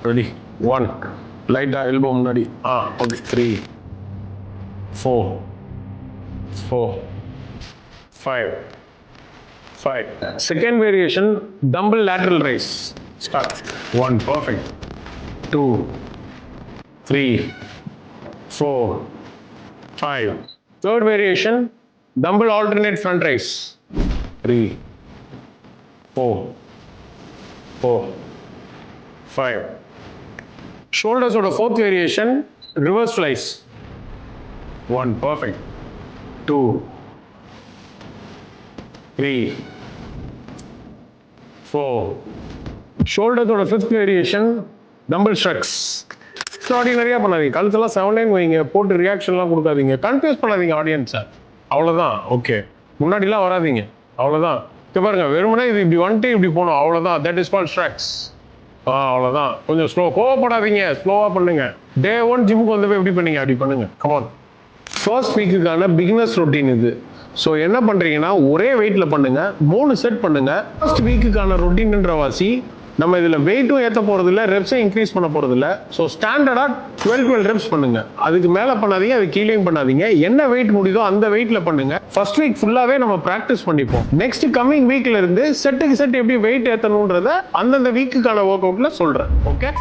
Ready 1 லைட்டா elbow முன்னாடி okay 3 4 5 second variation tumble lateral rice start 1 perfect 2 3 4 5 third variation dumbbell alternate front raise 3 4 5 shoulders oda fourth variation reverse flies 1 perfect 2 3 4 shoulders oda fifth variation dumbbell shrugs எக்ஸ்ட்ராடினரியாக பண்ணாதீங்க, கழுத்தெல்லாம் 7 வைங்க, போட்டு ரியாக்ஷன்லாம் கொடுக்காதீங்க, confuse பண்ணாதீங்க ஆடியன்ஸை, அவ்வளோதான். Okay, முன்னாடிலாம் வராதிங்க, அவ்வளோதான். இப்போ பாருங்க, வெறுமனே இது இப்படி வந்துட்டு இப்படி போகணும், அவ்வளோதான். தட் இஸ் கால் ஸ்ட்ராக்ஸ். அவ்வளோதான். கொஞ்சம் ஸ்லோ, கோவப்படாதீங்க, ஸ்லோவாக பண்ணுங்க. டே 1 ஜிம்முக்கு வந்தப்போ எப்படி பண்ணீங்க அப்படி பண்ணுங்க. கமான். ஃபர்ஸ்ட் வீக்குக்கான பிகினர்ஸ் ரொட்டீன் இது. ஸோ என்ன பண்ணுறீங்கன்னா, ஒரே வெயிட்டில் பண்ணுங்க, 3 செட் பண்ணுங்க. ஃபர்ஸ்ட் வீக்குக்கான ரொட்டீன்ன்ற வாசி நம்ம இதில் வெயிட்டும் ஏற்ற போகிறது இல்லை, ரெப்ஸை இன்க்ரீஸ் பண்ண போகிறது இல்லை. ஸோ ஸ்டாண்டர்டாக 12 ரெப்ஸ் பண்ணுங்க. அதுக்கு மேலே பண்ணாதீங்க, அது கீழேயும் பண்ணாதீங்க. என்ன வெயிட் முடியுதோ அந்த வெயிட்டில் பண்ணுங்க. ஃபர்ஸ்ட் வீக் ஃபுல்லாகவே நம்ம ப்ராக்டிஸ் பண்ணிப்போம். நெக்ஸ்ட் கம்மிங் வீக்ல இருந்து செட்டுக்கு செட் எப்படி வெயிட் ஏற்றணுன்றத அந்தந்த வீக்குக்கான ஒர்க் அவுட்ல சொல்கிறேன். ஓகே.